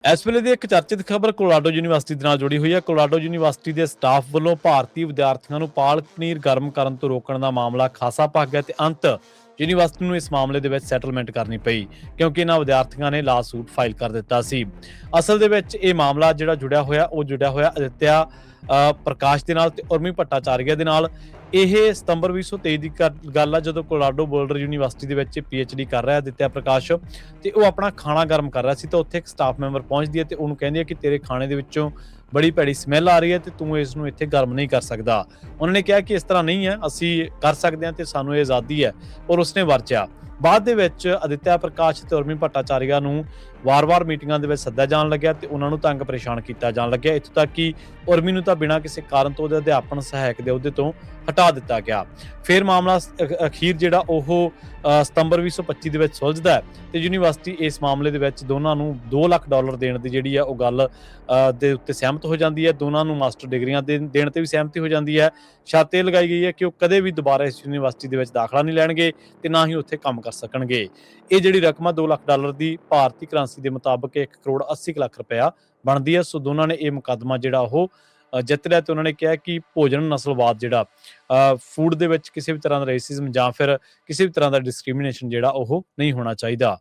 ਇਸ ਵੇਲੇ ਦੀ ਇੱਕ ਚਰਚਿਤ ਖਬਰ ਕੋਲੋਰਾਡੋ ਯੂਨੀਵਰਸਿਟੀ ਦੇ ਨਾਲ ਜੁੜੀ ਹੋਈ ਹੈ। ਕੋਲੋਰਾਡੋ ਯੂਨੀਵਰਸਿਟੀ ਦੇ ਸਟਾਫ ਵੱਲੋਂ ਭਾਰਤੀ ਵਿਦਿਆਰਥੀਆਂ ਨੂੰ ਪਾਲਕ ਪਨੀਰ ਗਰਮ ਕਰਨ ਤੋਂ ਰੋਕਣ ਦਾ ਮਾਮਲਾ ਖਾਸਾ ਭਖ ਗਿਆ ਤੇ ਅੰਤ ਯੂਨੀਵਰਸਿਟੀ ਨੂੰ ਇਸ ਮਾਮਲੇ ਦੇ ਵਿੱਚ ਸੈਟਲਮੈਂਟ ਕਰਨੀ ਪਈ, ਕਿਉਂਕਿ ਇਹਨਾਂ ਵਿਦਿਆਰਥੀਆਂ ਨੇ ਲਾਸੂਟ ਫਾਈਲ ਕਰ ਦਿੱਤਾ ਸੀ। ਅਸਲ ਦੇ ਵਿੱਚ ਇਹ ਮਾਮਲਾ ਜਿਹੜਾ ਜੁੜਿਆ ਹੋਇਆ ਅਦਿੱਤਿਆ ਪ੍ਰਕਾਸ਼ ਦੇ ਨਾਲ ਤੇ ਉਰਮੀ ਭੱਟਾਚਾਰੀਆ ਦੇ ਨਾਲ। ਇਹ ਸਤੰਬਰ 2023 ਦੀ ਗੱਲ ਆ, ਜਦੋਂ ਕੋਲੋਰਾਡੋ ਬੋਲਡਰ ਯੂਨੀਵਰਸਿਟੀ ਦੇ ਵਿੱਚ PhD ਕਰ ਰਿਹਾ ਅਦਿੱਤਿਆ ਪ੍ਰਕਾਸ਼, ਤੇ ਉਹ ਆਪਣਾ ਖਾਣਾ ਗਰਮ ਕਰ ਰਿਹਾ ਸੀ। ਤਾਂ ਉੱਥੇ ਇੱਕ ਸਟਾਫ ਮੈਂਬਰ ਪਹੁੰਚਦੀ ਹੈ ਤੇ ਉਹਨੂੰ ਕਹਿੰਦੀ ਹੈ ਕਿ ਤੇਰੇ ਖਾਣੇ ਦੇ ਵਿੱਚੋਂ ਬੜੀ ਭੈੜੀ ਸਮੈਲ ਆ ਰਹੀ ਹੈ ਤੇ ਤੂੰ ਇਸ ਨੂੰ ਇੱਥੇ ਗਰਮ ਨਹੀਂ ਕਰ ਸਕਦਾ। ਉਹਨਾਂ ਨੇ ਕਿਹਾ ਕਿ ਇਸ ਤਰ੍ਹਾਂ ਨਹੀਂ ਹੈ, ਅਸੀਂ ਕਰ ਸਕਦੇ ਹਾਂ ਤੇ ਸਾਨੂੰ ਇਹ ਆਜ਼ਾਦੀ ਹੈ, ਔਰ ਉਸਨੇ ਵਰਤਿਆ। ਬਾਅਦ ਦੇ ਵਿੱਚ ਅਦਿੱਤਿਆ ਪ੍ਰਕਾਸ਼ ਤੇ ਉਰਮੀ ਭੱਟਾਚਾਰੀਆ ਨੂੰ ਵਾਰ-ਵਾਰ ਮੀਟਿੰਗਾਂ ਦੇ ਵਿੱਚ ਸੱਦਿਆ ਜਾਣ ਲੱਗਿਆ ਤੇ ਉਹਨਾਂ ਨੂੰ ਤੰਗ ਪਰੇਸ਼ਾਨ ਕੀਤਾ ਜਾਣ ਲੱਗਿਆ। ਇੱਥੋਂ ਤੱਕ ਕਿ ਉਰਮੀ ਨੂੰ ਤਾਂ ਬਿਨਾਂ ਕਿਸੇ ਕਾਰਨ ਤੋਂ ਉਹਦੇ ਅਧਿਆਪਨ ਸਹਾਇਕ ਦੇ ਅਹੁਦੇ ਤੋਂ ਹਟਾ ਦਿੱਤਾ ਗਿਆ। ਫਿਰ ਮਾਮਲਾ ਅਖੀਰ ਜਿਹੜਾ ਉਹ ਸਤੰਬਰ 2025 ਦੇ ਵਿੱਚ ਸੁਲਝਦਾ ਹੈ ਤੇ ਯੂਨੀਵਰਸਿਟੀ ਇਸ ਮਾਮਲੇ ਦੇ ਵਿੱਚ ਦੋਨਾਂ ਨੂੰ $2 ਲੱਖ ਦੇਣ ਦੀ ਜਿਹੜੀ ਆ ਉਹ ਗੱਲ ਦੇ ਉੱਤੇ ਸਹਿਮਤ ਹੋ ਜਾਂਦੀ ਹੈ। ਦੋਨਾਂ ਨੂੰ ਮਾਸਟਰ ਡਿਗਰੀਆਂ ਦੇਣ ਤੇ ਵੀ ਸਹਿਮਤੀ ਹੋ ਜਾਂਦੀ ਹੈ। ਸ਼ਰਤ ਇਹ ਲਗਾਈ ਗਈ ਹੈ ਕਿ ਉਹ ਕਦੇ ਵੀ ਦੁਬਾਰਾ ਇਸ ਯੂਨੀਵਰਸਿਟੀ ਦੇ ਵਿੱਚ ਦਾਖਲਾ ਨਹੀਂ ਲੈਣਗੇ ਤੇ ਨਾ ਹੀ ਉੱਥੇ ਕੰਮ ਕਰ ਸਕਣਗੇ। ਇਹ ਜਿਹੜੀ ਰਕਮ ਆ $2 ਲੱਖ ਦੀ ਭਾਰਤੀ ਕਰੰਸੀ ਦੇ ਮੁਤਾਬਕ 1 ਕਰੋੜ 80 ਲੱਖ ਰੁਪਇਆ ਬਣਦੀ ਹੈ। ਸੋ ਦੋਨਾਂ ਨੇ ਇਹ ਮੁਕੱਦਮਾ ਜਿਹੜਾ ਉਹ ਜਿੱਤ ਲਿਆ ਤੇ ਉਹਨਾਂ ਨੇ ਕਿਹਾ ਕਿ ਭੋਜਨ ਨਸਲਵਾਦ ਜਿਹੜਾ ਫੂਡ ਦੇ ਵਿੱਚ ਕਿਸੇ ਵੀ ਤਰ੍ਹਾਂ ਦਾ ਰੇਸਿਜ਼ਮ ਜਾਂ ਫਿਰ ਕਿਸੇ ਵੀ ਤਰ੍ਹਾਂ ਦਾ ਡਿਸਕ੍ਰਿਮੀਨੇਸ਼ਨ ਜਿਹੜਾ ਉਹ ਨਹੀਂ ਹੋਣਾ ਚਾਹੀਦਾ।